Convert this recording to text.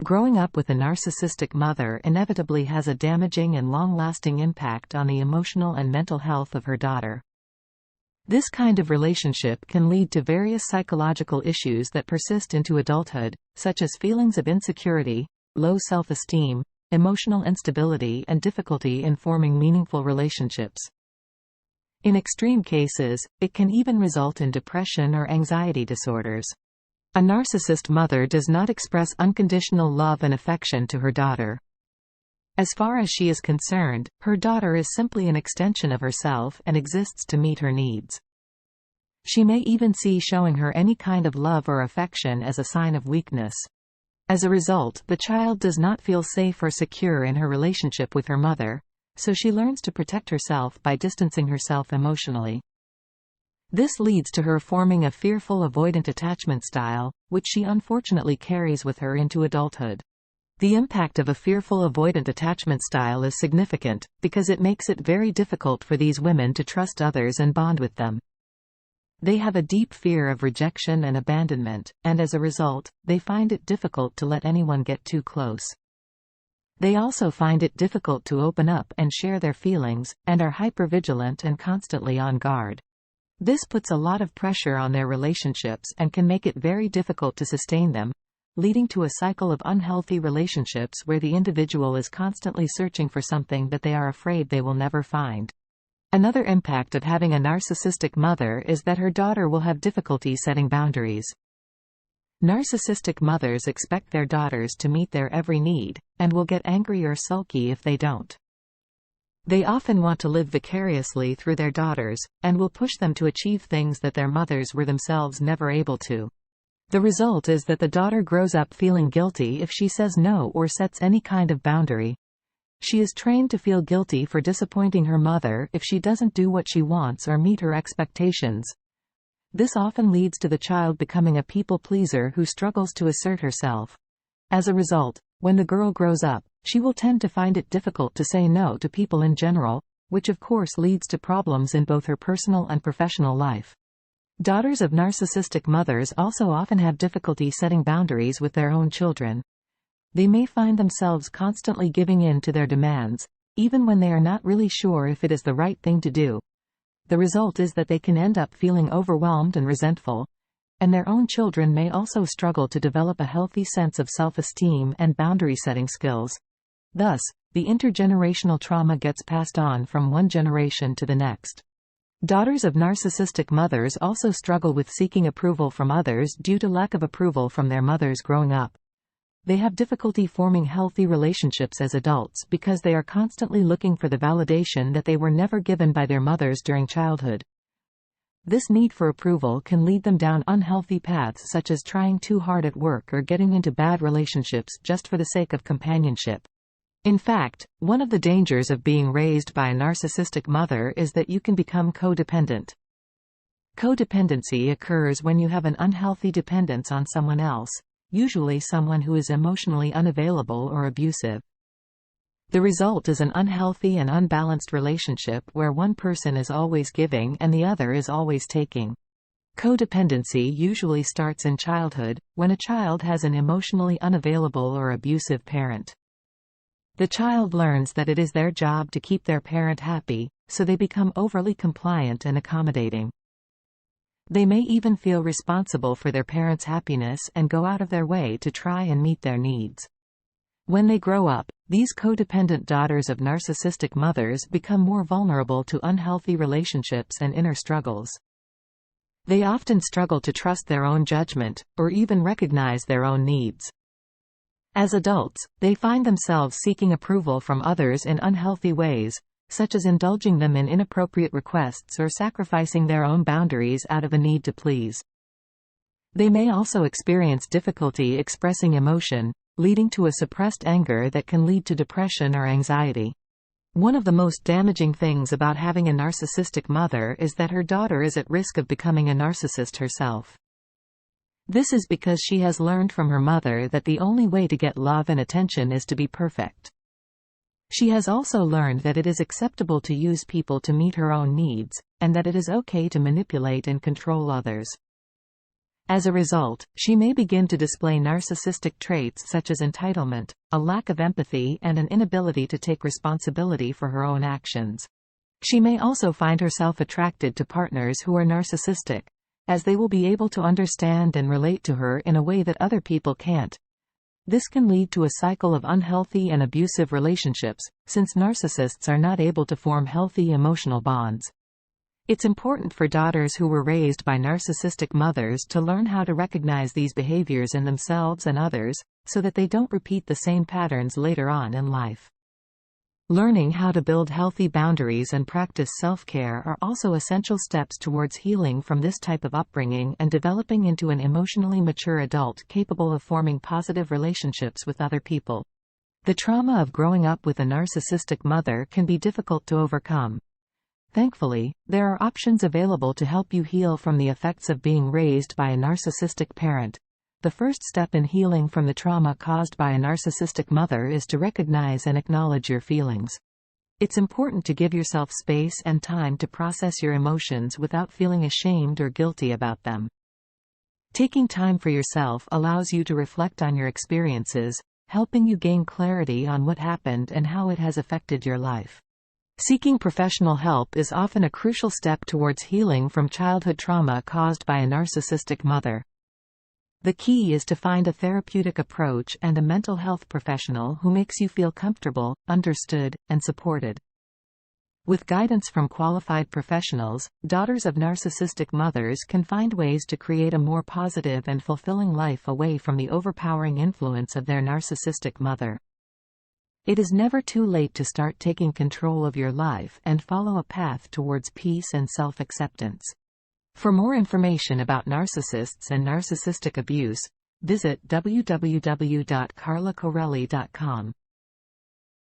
Growing up with a narcissistic mother inevitably has a damaging and long-lasting impact on the emotional and mental health of her daughter. This kind of relationship can lead to various psychological issues that persist into adulthood, such as feelings of insecurity, low self-esteem, emotional instability, and difficulty in forming meaningful relationships. In extreme cases, it can even result in depression or anxiety disorders. A narcissist mother does not express unconditional love and affection to her daughter. As far as she is concerned, her daughter is simply an extension of herself and exists to meet her needs. She may even see showing her any kind of love or affection as a sign of weakness. As a result, the child does not feel safe or secure in her relationship with her mother, so she learns to protect herself by distancing herself emotionally. This leads to her forming a fearful avoidant attachment style, which she unfortunately carries with her into adulthood. The impact of a fearful avoidant attachment style is significant, because it makes it very difficult for these women to trust others and bond with them. They have a deep fear of rejection and abandonment, and as a result, they find it difficult to let anyone get too close. They also find it difficult to open up and share their feelings, and are hypervigilant and constantly on guard. This puts a lot of pressure on their relationships and can make it very difficult to sustain them, leading to a cycle of unhealthy relationships where the individual is constantly searching for something that they are afraid they will never find. Another impact of having a narcissistic mother is that her daughter will have difficulty setting boundaries. Narcissistic mothers expect their daughters to meet their every need, and will get angry or sulky if they don't. They often want to live vicariously through their daughters, and will push them to achieve things that their mothers were themselves never able to. The result is that the daughter grows up feeling guilty if she says no or sets any kind of boundary. She is trained to feel guilty for disappointing her mother if she doesn't do what she wants or meet her expectations. This often leads to the child becoming a people pleaser who struggles to assert herself. As a result, when the girl grows up, she will tend to find it difficult to say no to people in general, which of course leads to problems in both her personal and professional life. Daughters of narcissistic mothers also often have difficulty setting boundaries with their own children. They may find themselves constantly giving in to their demands, even when they are not really sure if it is the right thing to do. The result is that they can end up feeling overwhelmed and resentful, and their own children may also struggle to develop a healthy sense of self-esteem and boundary-setting skills. Thus, the intergenerational trauma gets passed on from one generation to the next. Daughters of narcissistic mothers also struggle with seeking approval from others due to lack of approval from their mothers growing up. They have difficulty forming healthy relationships as adults because they are constantly looking for the validation that they were never given by their mothers during childhood. This need for approval can lead them down unhealthy paths such as trying too hard at work or getting into bad relationships just for the sake of companionship. In fact, one of the dangers of being raised by a narcissistic mother is that you can become codependent. Codependency occurs when you have an unhealthy dependence on someone else, usually someone who is emotionally unavailable or abusive. The result is an unhealthy and unbalanced relationship where one person is always giving and the other is always taking. Codependency usually starts in childhood, when a child has an emotionally unavailable or abusive parent. The child learns that it is their job to keep their parent happy, so they become overly compliant and accommodating. They may even feel responsible for their parents' happiness and go out of their way to try and meet their needs. When they grow up, these codependent daughters of narcissistic mothers become more vulnerable to unhealthy relationships and inner struggles. They often struggle to trust their own judgment, or even recognize their own needs. As adults, they find themselves seeking approval from others in unhealthy ways, such as indulging them in inappropriate requests or sacrificing their own boundaries out of a need to please. They may also experience difficulty expressing emotion, leading to a suppressed anger that can lead to depression or anxiety. One of the most damaging things about having a narcissistic mother is that her daughter is at risk of becoming a narcissist herself. This is because she has learned from her mother that the only way to get love and attention is to be perfect. She has also learned that it is acceptable to use people to meet her own needs, and that it is okay to manipulate and control others. As a result, she may begin to display narcissistic traits such as entitlement, a lack of empathy, and an inability to take responsibility for her own actions. She may also find herself attracted to partners who are narcissistic, as they will be able to understand and relate to her in a way that other people can't. This can lead to a cycle of unhealthy and abusive relationships, since narcissists are not able to form healthy emotional bonds. It's important for daughters who were raised by narcissistic mothers to learn how to recognize these behaviors in themselves and others, so that they don't repeat the same patterns later on in life. Learning how to build healthy boundaries and practice self-care are also essential steps towards healing from this type of upbringing and developing into an emotionally mature adult capable of forming positive relationships with other people. The trauma of growing up with a narcissistic mother can be difficult to overcome. Thankfully, there are options available to help you heal from the effects of being raised by a narcissistic parent. The first step in healing from the trauma caused by a narcissistic mother is to recognize and acknowledge your feelings. It's important to give yourself space and time to process your emotions without feeling ashamed or guilty about them. Taking time for yourself allows you to reflect on your experiences, helping you gain clarity on what happened and how it has affected your life. Seeking professional help is often a crucial step towards healing from childhood trauma caused by a narcissistic mother. The key is to find a therapeutic approach and a mental health professional who makes you feel comfortable, understood, and supported. With guidance from qualified professionals, daughters of narcissistic mothers can find ways to create a more positive and fulfilling life away from the overpowering influence of their narcissistic mother. It is never too late to start taking control of your life and follow a path towards peace and self-acceptance. For more information about narcissists and narcissistic abuse, visit www.carlacorelli.com.